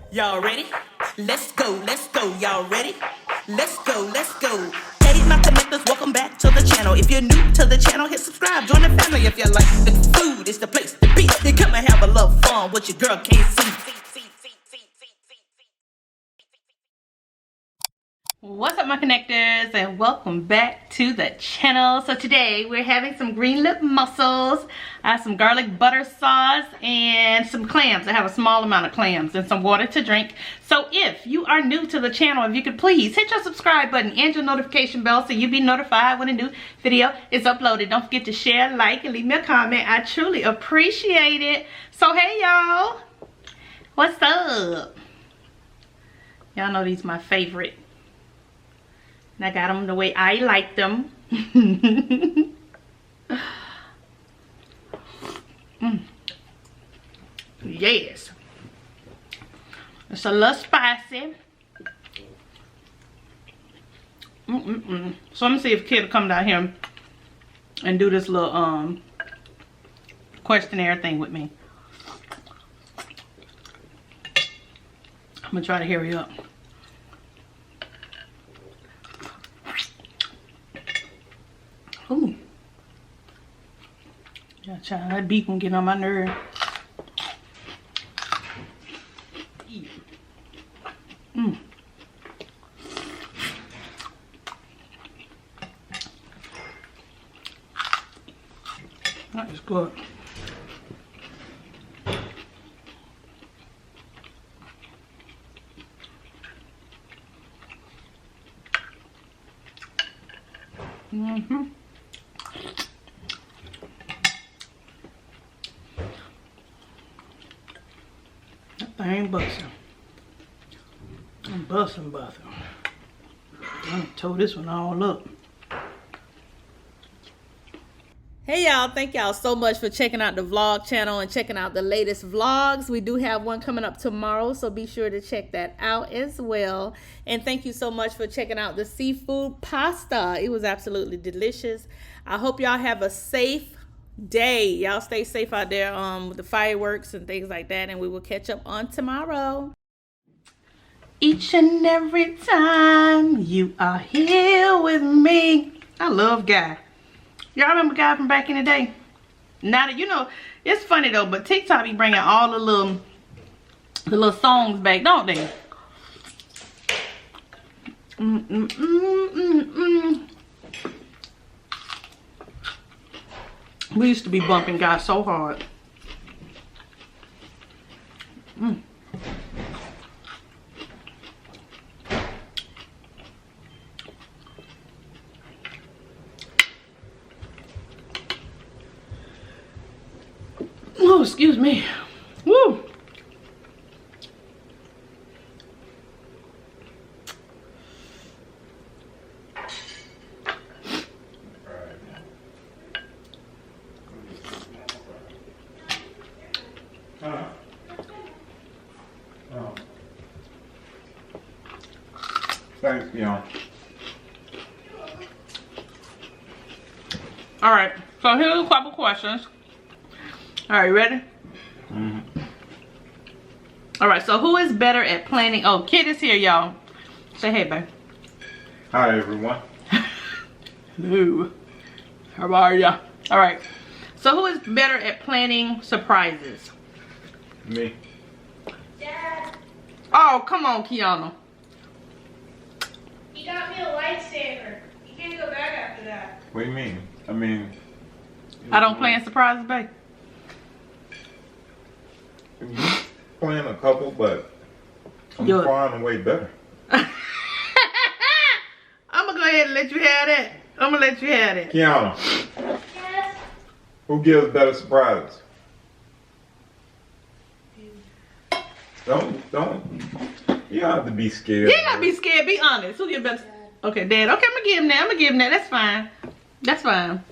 Y'all ready? Let's go, y'all ready? Let's go, Hey, my connectors, welcome back to the channel. If you're new to the channel, hit subscribe, join the family. If you like the food, it's the place to be. You come and have a little fun, what your girl can't see. What's up, my connectors, and welcome back to the channel. So today we're having some green lip mussels. I have some garlic butter sauce and some clams. I have a small amount of clams and some water to drink. So if you are new to the channel, if you could please hit your subscribe button and your notification bell so you'll be notified when a new video is uploaded. Don't forget to share, like, and leave me a comment. I truly appreciate it. So hey y'all, what's up? Y'all know these my favorite. And I got them the way I like them. Yes. It's a little spicy. So let me see if Kid will come down here and do this little questionnaire thing with me. I'm gonna try to hurry up. Ooh. Yeah, child, that beef gonna get on my nerve. That is good. That thing busting. I'm busting. I tore this one all up. Hey y'all, thank y'all so much for checking out the vlog channel and checking out the latest vlogs. We do have one coming up tomorrow, so be sure to check that out as well. And thank you so much for checking out the seafood pasta. It was absolutely delicious. I hope y'all have a safe day. Y'all stay safe out there with the fireworks and things like that, and we will catch up on tomorrow. Each and every time you are here with me. I love Guy. Y'all remember Guy from back in the day? Now that you know, it's funny though, but TikTok be bringing all the little songs back, don't they? We used to be bumping Guy so hard. Oh, excuse me. Woo. Thanks, Keon. All right, so here's a couple questions. All right, ready? All right, so who is better at planning? Oh, Kid is here, y'all. Say hey, babe. Hi, everyone. Hello. How are ya? All right, so who is better at planning surprises? Me. Dad, Oh, come on, KIONA. you got me a lightsaber. You can't go back after that. What do you mean? I mean... I don't plan surprises, babe. You plan a couple, but I'm Yours. far and away better. I'm gonna go ahead and let you have that. I'm gonna let you have that. Keon, Yes. who gives better surprises? Don't. You don't have to be scared. You ain't gotta be scared. Be honest. Who gives better? Okay, Dad. Okay, I'm gonna give him that. I'm gonna give him that. That's fine. That's fine.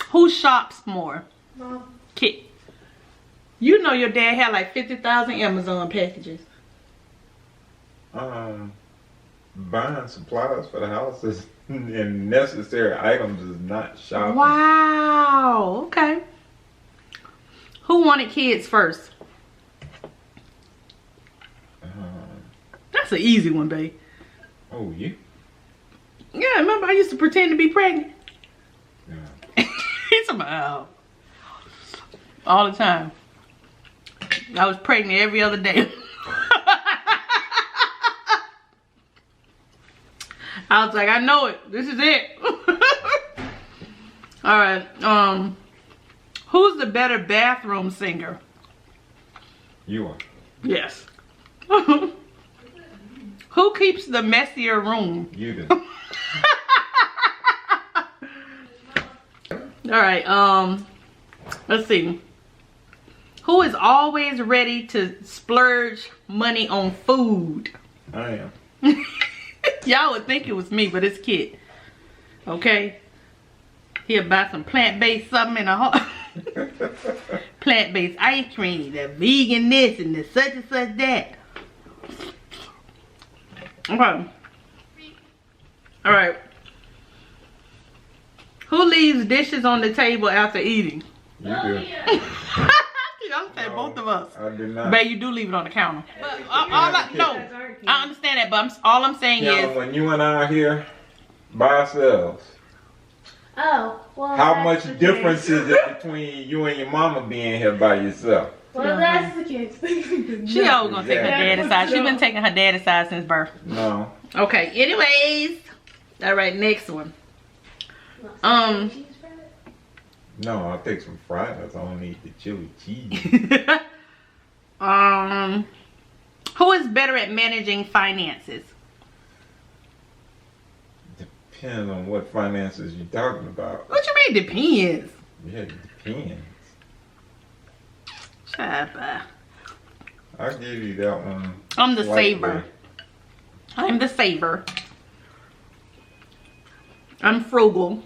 Who shops more? Mom. Kid. You know your dad had like 50,000 Amazon packages. Buying supplies for the house is, and necessary items is not shopping. Wow. Okay. Who wanted kids first? That's an easy one, babe. Oh, you? Yeah, remember I used to pretend to be pregnant? Yeah. It's about all the time. I was pregnant every other day. I was like, I know it. This is it. All right. Who's the better bathroom singer? You are. Yes. Who keeps the messier room? You do. All right. Let's see. Who is always ready to splurge money on food? I am. Y'all would think it was me, but it's Kit. Okay. He'll buy some plant-based something in a heart. Plant-based ice cream, the vegan this and the such and such that. Okay. All right. Who leaves dishes on the table after eating? You do. I'm saying both of us. I do not. But you do leave it on the counter. But I understand that, but all I'm saying is, when you and I are here by ourselves, Oh, well. how much difference is it between you and your mama being here by yourself? Well, that's the case. she always gonna take her daddy's side. She's been taking her daddy's side since birth. No. Okay. Anyways, all right. Next one. No, I'll take some fries. I don't need the chili cheese. Who is better at managing finances? Depends on what finances you're talking about. What you mean depends? Yeah, it depends. Shut up. I'll give you that one. I'm the slightly. saver. I'm the saver. I'm frugal.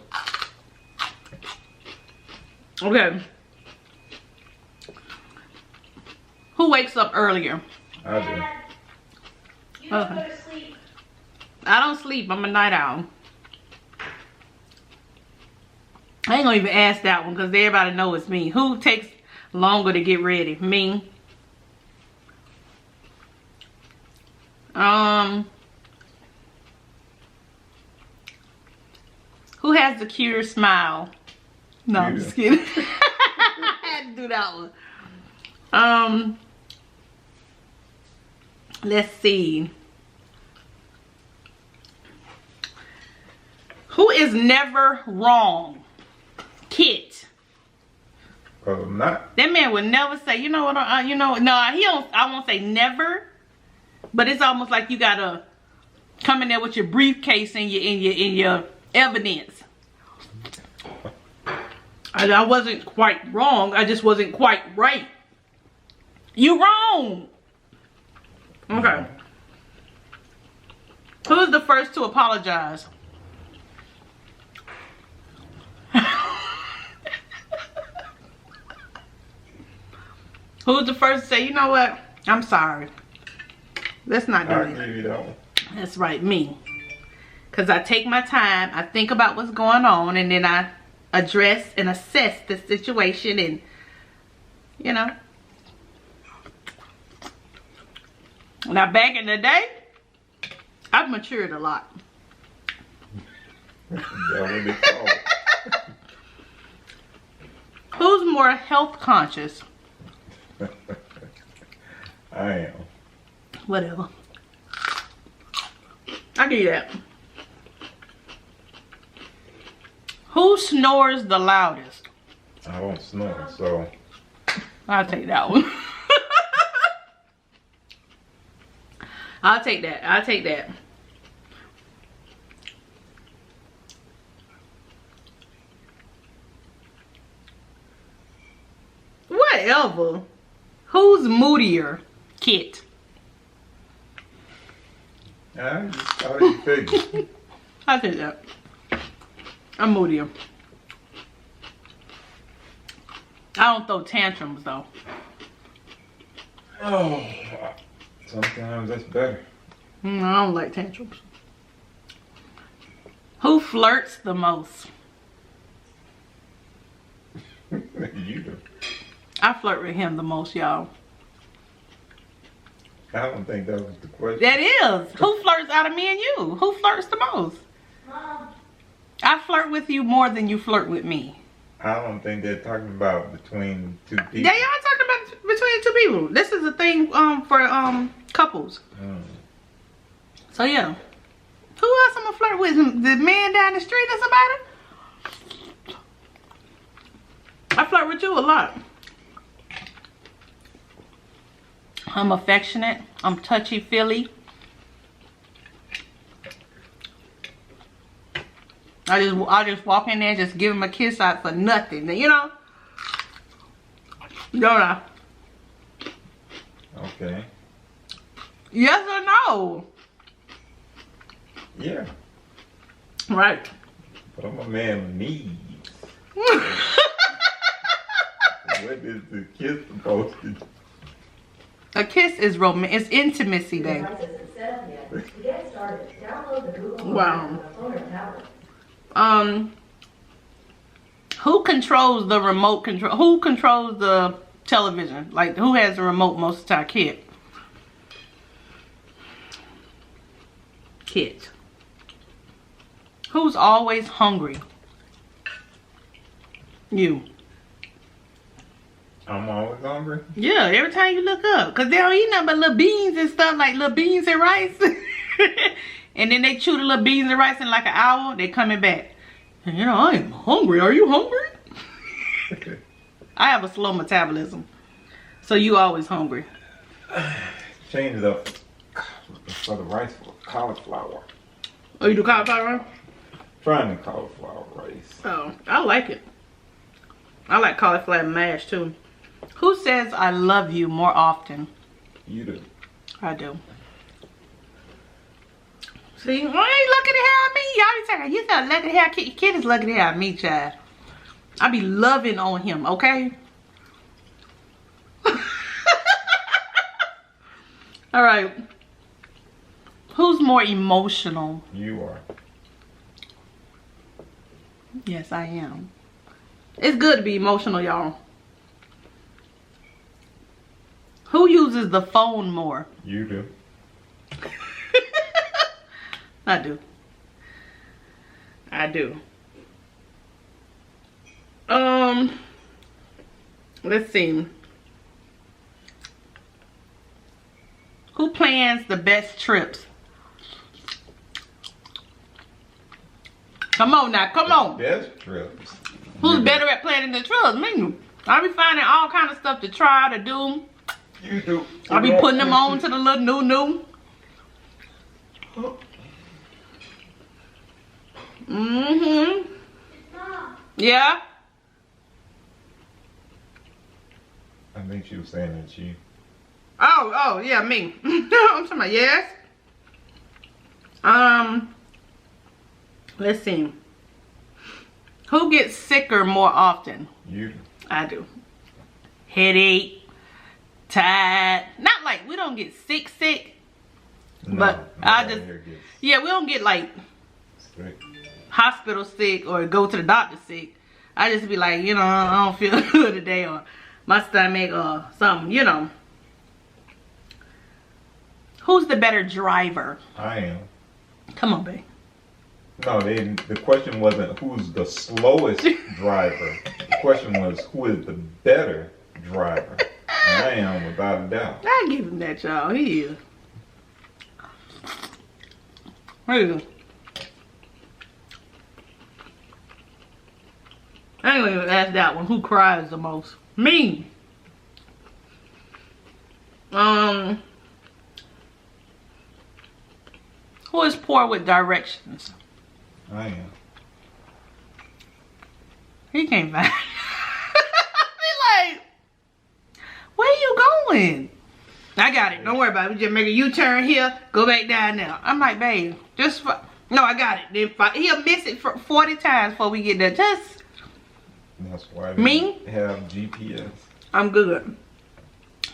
Okay. Who wakes up earlier? I do. You don't go to sleep. I don't sleep. I'm a night owl. I ain't gonna even ask that one because everybody knows it's me. Who takes longer to get ready? Me. Who has the cutest smile? No, I'm just kidding. I had to do that one. Let's see. Who is never wrong? Kit. Cause I'm not. That man would never say, you know what? You know, no, he don't. I won't say never, but it's almost like you gotta come in there with your briefcase and your evidence. I wasn't quite wrong. I just wasn't quite right. You wrong. Okay. Who's the first to apologize? Who's the first to say, you know what? I'm sorry. Let's not do I'll that. give you that one. That's right, me. Because I take my time. I think about what's going on. And then I address and assess the situation. And, you know. Now, back in the day, I've matured a lot. That's what they call it. Who's more health conscious? I am. Whatever. I give you that. Who snores the loudest? I don't snore, so I'll take that one. I'll take that. I'll take that. Whatever. Who's moodier? Kit. I just thought you figured. I'll take that. I'm moodier. I don't throw tantrums though. Oh, sometimes that's better. I don't like tantrums. Who flirts the most? You do. I flirt with him the most, y'all. I don't think that was the question. That is. Who flirts out of me and you? Who flirts the most? Mom. I flirt with you more than you flirt with me. I don't think they're talking about between two people. They are talking about between two people. This is a thing for couples. So yeah. Who else I'm gonna flirt with? The man down the street or somebody? I flirt with you a lot. I'm affectionate. I'm touchy-feely. I just walk in there and just give him a kiss out for nothing, you know? Don't I? Okay. Yes or no? Yeah. Right. But I'm a man with needs. What is the kiss supposed to do? A kiss is romance. It's intimacy, babe. Wow. Who controls the remote control? Who controls the television? Like, who has the remote most of the time? Kids. Who's always hungry? You. I'm always hungry. Yeah, every time you look up. Because they don't eat nothing but little beans and stuff, like little beans and rice. And then they chew the little beans and rice in like an hour. They coming back. And you know, I am hungry. Are you hungry? I have a slow metabolism. So you always hungry. Change it up for the rice for cauliflower. Oh, you do cauliflower? Trying the cauliflower rice. Oh, I like it. I like cauliflower mash too. Who says I love you more often? You do. I do. See, I ain't lucky to have me. Y'all be talking, you not lucky to have kid is lucky to have me, child. I be loving on him, okay? All right. Who's more emotional? You are. Yes, I am. It's good to be emotional, y'all. Who uses the phone more? You do. I do. I do. Let's see. Who plans the best trips? Come on now, come on. Best trips. Who's better at planning the trips? Me. I be finding all kind of stuff to try to do. You do. I be putting them on to the little new. Mom. Yeah. I think she was saying that you. Oh, yeah, me. I'm talking about yes. Let's see. Who gets sicker more often? You. I do. Headache, tired. Not like we don't get sick. No, But I nobody just, here gets yeah, we don't get like sick. hospital sick or go to the doctor sick. I just be like, you know, I don't feel good today, or my stomach or something, you know. Who's the better driver? I am. Come on, babe. No, the question wasn't who's the slowest driver. The question was who is the better driver. And I am, without a doubt. I give him that, y'all. He is. There you go. I ain't gonna even ask that one. Who cries the most? Me. Who is poor with directions? I am. He can't find. Be like, where you going? I got it. Don't worry about it. We just make a U-turn here. Go back down now. I'm like, babe, just no, I got it. Then he'll miss it for 40 times before we get there. Just That's why they me. have GPS. I'm good.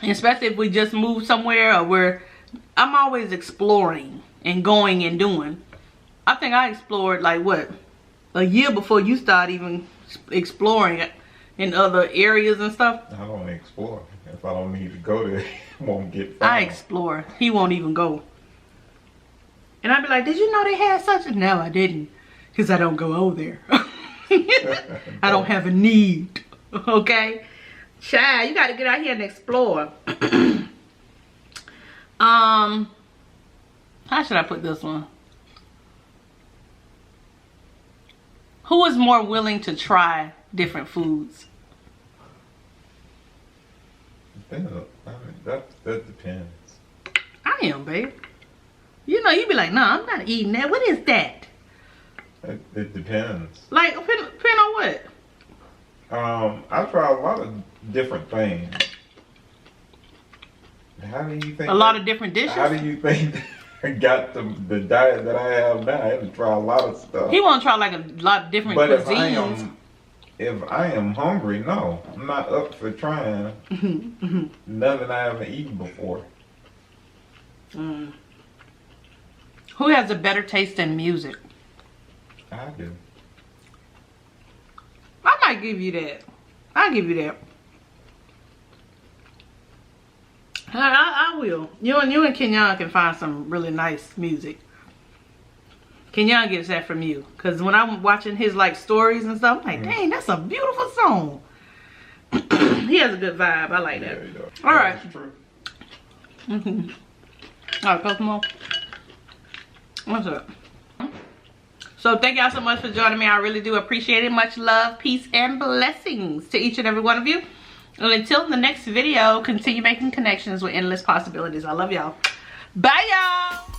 Especially if we just move somewhere or I'm always exploring and going and doing. I think I explored like what? A year before you start even exploring in other areas and stuff. I don't explore. If I don't need to go there, it won't get I found. explore. He won't even go. And I'd be like, did you know they had such a... No, I didn't. Because I don't go over there. I don't have a need. Okay? Child, you got to get out here and explore. How should I put this one? Who is more willing to try different foods? I mean, that depends. I am, babe. You know, you be like, nah, I'm not eating that. What is that? It depends. Like, depend on what? I try a lot of different things. How do you think? A lot of different dishes? How do you think I got the diet that I have now? I had to try a lot of stuff. He want to try like a lot of different But cuisines. if I am hungry, no, I'm not up for trying nothing I haven't eaten before. Mm. Who has a better taste in music? I do. I might give you that. I'll give you that. I will. You and Kenyon can find some really nice music. Kenyon gets that from you. Because when I'm watching his like stories and stuff, I'm like, dang, that's a beautiful song. He has a good vibe. I like that. Yeah, All right. That's true. All right, couple more. What's up? So thank y'all so much for joining me. I really do appreciate it. Much love, peace, and blessings to each and every one of you. And until the next video, continue making connections with endless possibilities. I love y'all. Bye, y'all.